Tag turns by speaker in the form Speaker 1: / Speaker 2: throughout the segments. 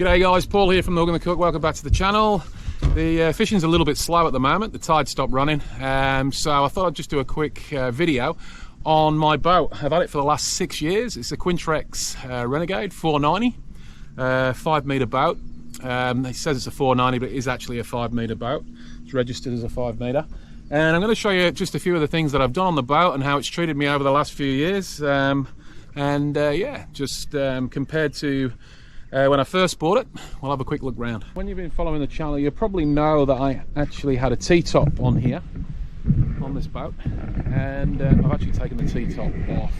Speaker 1: G'day guys, Paul here from Morgan the Cook. Welcome back to the channel. The fishing's a little bit slow at the moment. The tide stopped running, so I thought I'd just do a quick video on my boat. I've had it for the last 6 years. It's a Quintrex Renegade 490, 5 metre boat. It says it's a 490, but it is actually a 5 metre boat. It's registered as a 5 metre. And I'm going to show you just a few of the things that I've done on the boat and how it's treated me over the last few years. Yeah, just compared to when I first bought it. We'll have a quick look round. When you've been following the channel, you probably know that I actually had a T-top on here, on this boat, and I've actually taken the T-top off.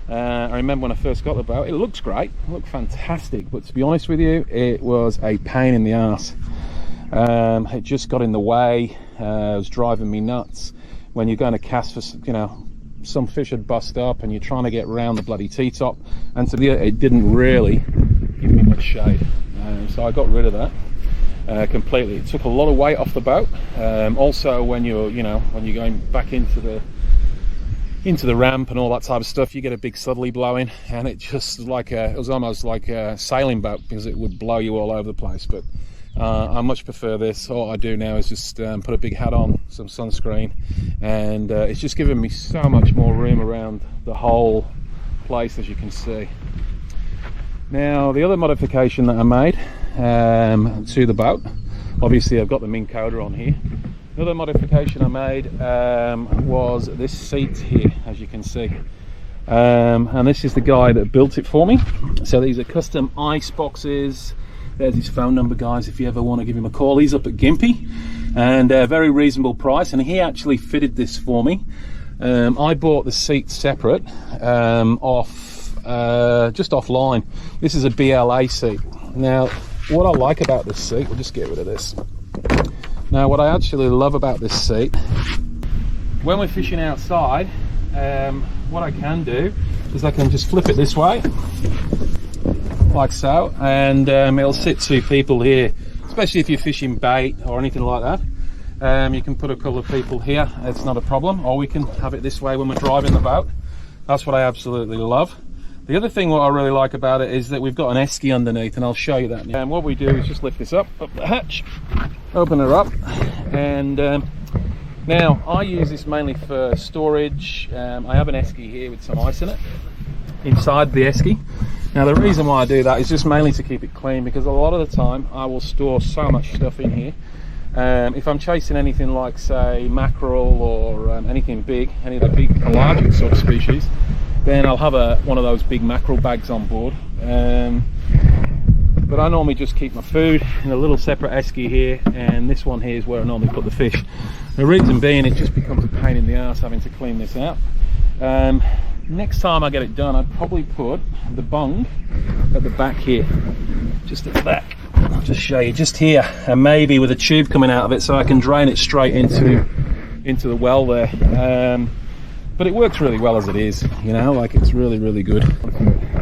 Speaker 1: I remember when I first got the boat, it looks great, it looked fantastic, but to be honest with you, it was a pain in the arse. It just got in the way. It was driving me nuts. When you're going to cast for, you know, some fish had bust up and you're trying to get around the bloody T-top, and to be honest, it didn't really give me much shade, so I got rid of that completely. It took a lot of weight off the boat. Also, when you're going back into the ramp and all that type of stuff, you get a big southerly blowing, and it just it was almost like a sailing boat, because it would blow you all over the place. But I much prefer this. All I do now is just put a big hat on, some sunscreen, and it's just given me so much more room around the whole place, as you can see. Now, the other modification that I made to the boat, obviously I've got the Minn Kota on here. The other modification I made was this seat here, as you can see. And this is the guy that built it for me. So these are custom ice boxes. There's his phone number, guys, if you ever want to give him a call. He's up at Gympie, and a very reasonable price, and he actually fitted this for me. I bought the seat separate just offline. This is a BLA seat. Now, what I like about this seat, we'll just get rid of this. Now, what I actually love about this seat, when we're fishing outside, what I can do is I can just flip it this way, like so, and it'll sit 2 people here, especially if you're fishing bait or anything like that. You can put a couple of people here, it's not a problem, or we can have it this way when we're driving the boat. That's what I absolutely love. The other thing what I really like about it is that we've got an esky underneath, and I'll show you that. And what we do is just lift this up the hatch, open her up, and now I use this mainly for storage. I have an esky here with some ice in it, inside the esky. Now, the reason why I do that is just mainly to keep it clean, because a lot of the time I will store so much stuff in here. If I'm chasing anything like, say, mackerel or anything big, any of the big pelagic sort of species, then I'll have one of those big mackerel bags on board. But I normally just keep my food in a little separate esky here, and this one here is where I normally put the fish. The reason being, it just becomes a pain in the ass having to clean this out. Next time I get it done, I'd probably put the bung at the back here, just at the back. I'll just show you, just here, and maybe with a tube coming out of it, so I can drain it straight into the well there. But it works really well as it is, you know, like it's really, really good.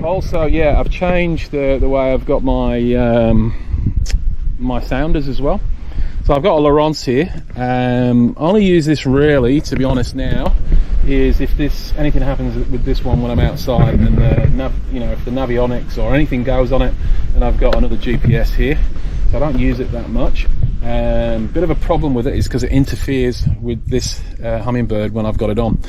Speaker 1: Also, yeah, I've changed the way I've got my my sounders as well. So I've got a Lowrance here. I only use this really, to be honest now, is if anything happens with this one when I'm outside, and if the Navionics or anything goes on it, and I've got another GPS here, so I don't use it that much. Bit of a problem with it is because it interferes with this Humminbird when I've got it on.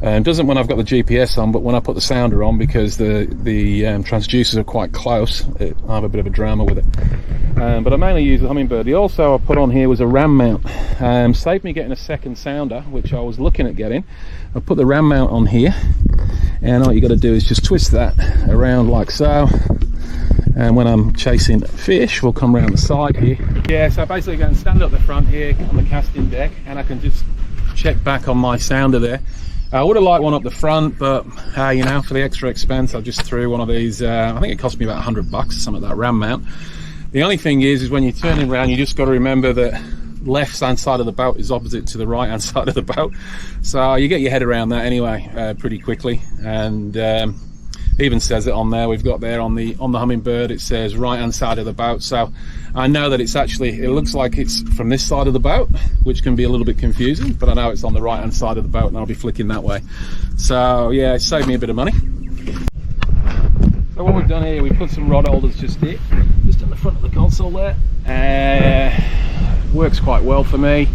Speaker 1: Doesn't when I've got the GPS on, but when I put the sounder on, because the transducers are quite close, I have a bit of a drama with it. But I mainly use the Humminbird. The also I put on here was a ram mount. Saved me getting a second sounder, which I was looking at getting. I put the ram mount on here, and all you got to do is just twist that around like so. And when I'm chasing fish, we'll come around the side here. Yeah, so basically I can stand up the front here on the casting deck, and I can just check back on my sounder there. I would have liked one up the front, but you know, for the extra expense, I just threw one of these. I think it cost me about $100 or something, that ram mount. The only thing is when you're turning around, you just got to remember that left hand side of the boat is opposite to the right hand side of the boat, so you get your head around that anyway pretty quickly. And even says it on there, we've got there on the Humminbird, it says right hand side of the boat, so I know that it's actually, it looks like it's from this side of the boat, which can be a little bit confusing, but I know it's on the right hand side of the boat, and I'll be flicking that way. So yeah, it saved me a bit of money. So what we've done here, we put some rod holders just here, just a the front of the console there. Works quite well for me.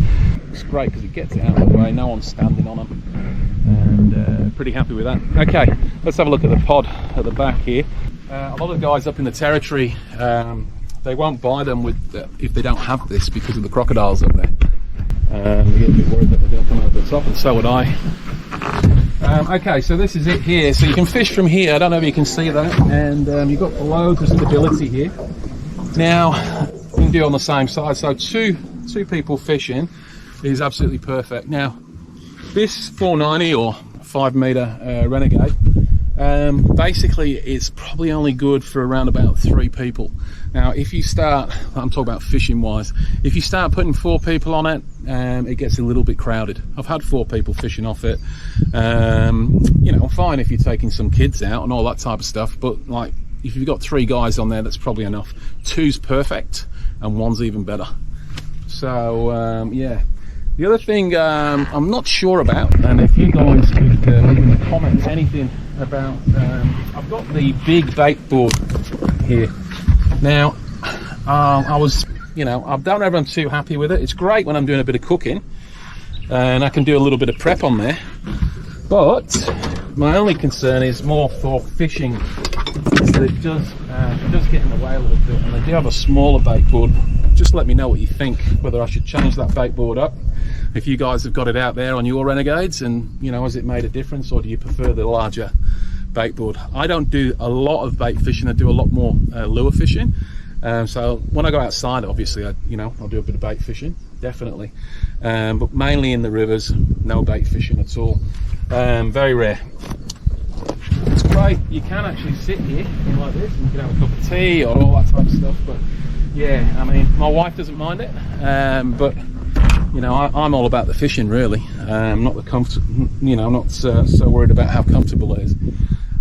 Speaker 1: It's great because it gets it out of the way, no one's standing on them, and pretty happy with that. Okay, let's have a look at the pod at the back here. A lot of guys up in the territory, they won't buy them if they don't have this because of the crocodiles up there. They get a bit worried that they're going to come over the top, and so would I. Okay, so this is it here. So you can fish from here. I don't know if you can see that, and you've got loads of stability here. Now you can do it on the same side. So two people fishing is absolutely perfect. Now this 490 or 5 meter Renegade, basically it's probably only good for around about 3 people. Now if you start, I'm talking about fishing wise, if you start putting 4 people on it, it gets a little bit crowded. I've had 4 people fishing off it. You know, fine if you're taking some kids out and all that type of stuff, but like if you've got 3 guys on there, that's probably enough. 2's perfect and 1's even better. So yeah. The other thing I'm not sure about, and if you guys could leave in the comments anything about, I've got the big bait board here. Now, I don't know if I'm too happy with it. It's great when I'm doing a bit of cooking, and I can do a little bit of prep on there. But my only concern is more for fishing, is that it does get in the way a little bit, and I do have a smaller bait board. Just let me know what you think, whether I should change that bait board up. If you guys have got it out there on your Renegades, and you know, has it made a difference, or do you prefer the larger bait board? I don't do a lot of bait fishing. I do a lot more lure fishing. So when I go outside, obviously, I'll do a bit of bait fishing, definitely. But mainly in the rivers, no bait fishing at all. Very rare. It's great. You can actually sit here like this, and you can have a cup of tea or all that type of stuff. But yeah, I mean, my wife doesn't mind it, but you know, I'm all about the fishing, really. Not the comfort, you know, I'm not so worried about how comfortable it is.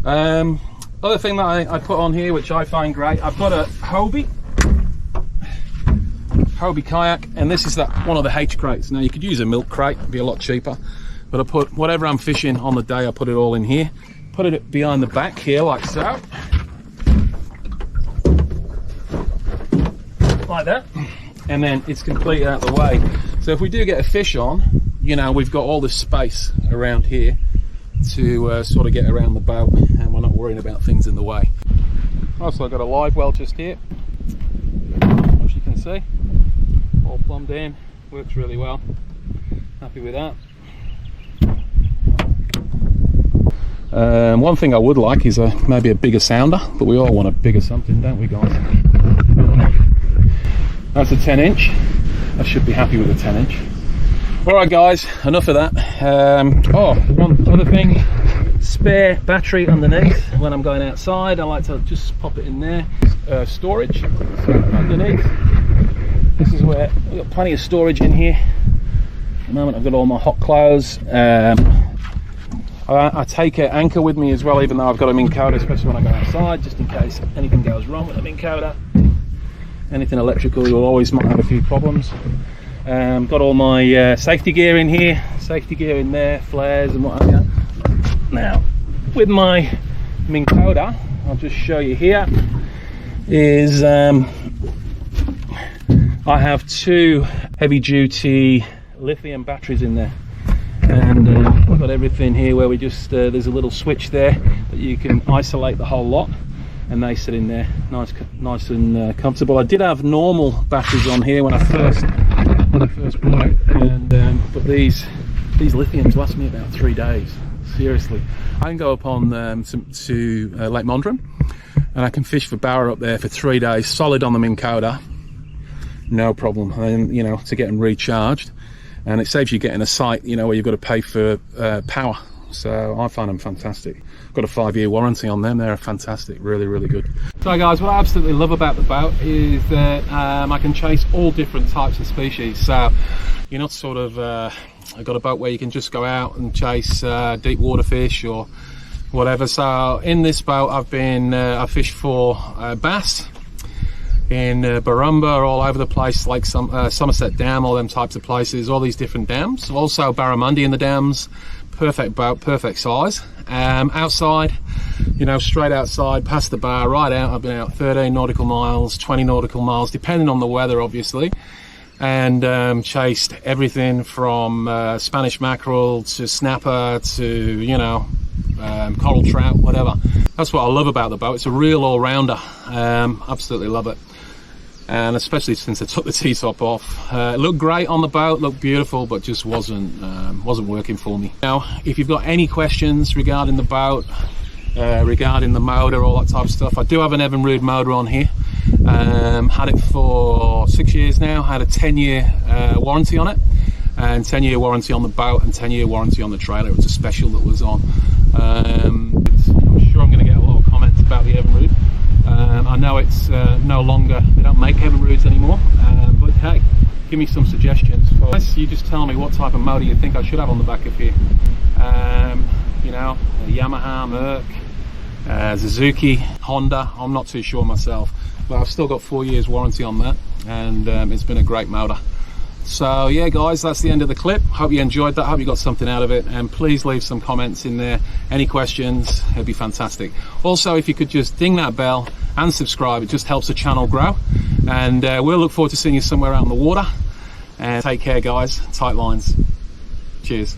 Speaker 1: Other thing that I put on here, which I find great, I've got a Hobie kayak, and this is one of the H crates. Now you could use a milk crate, it'd be a lot cheaper, but I put whatever I'm fishing on the day, I put it all in here. Put it behind the back here, like so, like that, and then it's completely out of the way. So if we do get a fish on, you know, we've got all this space around here to sort of get around the boat, and we're not worrying about things in the way. Also, I've got a live well just here, as you can see, all plumbed in, works really well. Happy with that. One thing I would like is maybe a bigger sounder, but we all want a bigger something, don't we, guys? That's a 10-inch. I should be happy with a 10-inch. Alright guys, enough of that. One other thing, spare battery underneath. When I'm going outside, I like to just pop it in there. Storage, so underneath. This is where we've got plenty of storage in here. At the moment I've got all my hot clothes. I take an anchor with me as well, even though I've got a Minn Kota, especially when I go outside, just in case anything goes wrong with the Minn Kota. Anything electrical, you'll always might have a few problems. Got all my safety gear in here, safety gear in there, flares and what have you. Now, with my Minn Kota, I'll just show you here, is I have 2 heavy-duty lithium batteries in there. And I've got everything here where we just, there's a little switch there that you can isolate the whole lot, and they sit in there nice and comfortable. I did have normal batteries on here when I first bought it, and but these lithiums last me about 3 days. Seriously, I can go up on to Lake Mondrian, and I can fish for Barra up there for 3 days solid on the Minn Kota, no problem. And you know, to get them recharged, and it saves you getting a site, you know, where you've got to pay for power. So I find them fantastic. Got a 5-year warranty on them. They're fantastic, really good. So guys, what I absolutely love about the boat is that I can chase all different types of species. So you're not sort of I've got a boat where you can just go out and chase deep water fish or whatever. So in this boat I've fished for bass in Barumba, all over the place, like Somerset Dam, all them types of places, all these different dams. Also Barramundi in the dams. Perfect boat, perfect size. Outside you know, straight outside, past the bar, right out. I've been out 13 nautical miles, 20 nautical miles, depending on the weather, obviously. And chased everything from Spanish mackerel to snapper to, you know, coral trout, whatever. That's what I love about the boat. It's a real all-rounder. Absolutely love it. And especially since I took the T-top off. It looked great on the boat, looked beautiful, but just wasn't working for me. Now, if you've got any questions regarding the boat, regarding the motor, all that type of stuff, I do have an Evinrude motor on here. Had it for 6 years now. Had a 10-year warranty on it, and 10-year warranty on the boat, and 10-year warranty on the trailer. It was a special that was on. I'm sure I'm going to get a lot of comments about the Evinrude. I know it's no longer, they don't make Evinrudes anymore, but hey, give me some suggestions. You just tell me what type of motor you think I should have on the back of here. You know, Yamaha, Merc, Suzuki, Honda, I'm not too sure myself, but I've still got 4 years warranty on that, and it's been a great motor. So yeah guys, that's the end of the clip. Hope you enjoyed that, hope you got something out of it, and please leave some comments in there, any questions, it'd be fantastic. Also, if you could just ding that bell and subscribe, it just helps the channel grow, and we'll look forward to seeing you somewhere out on the water. And take care guys, tight lines, cheers.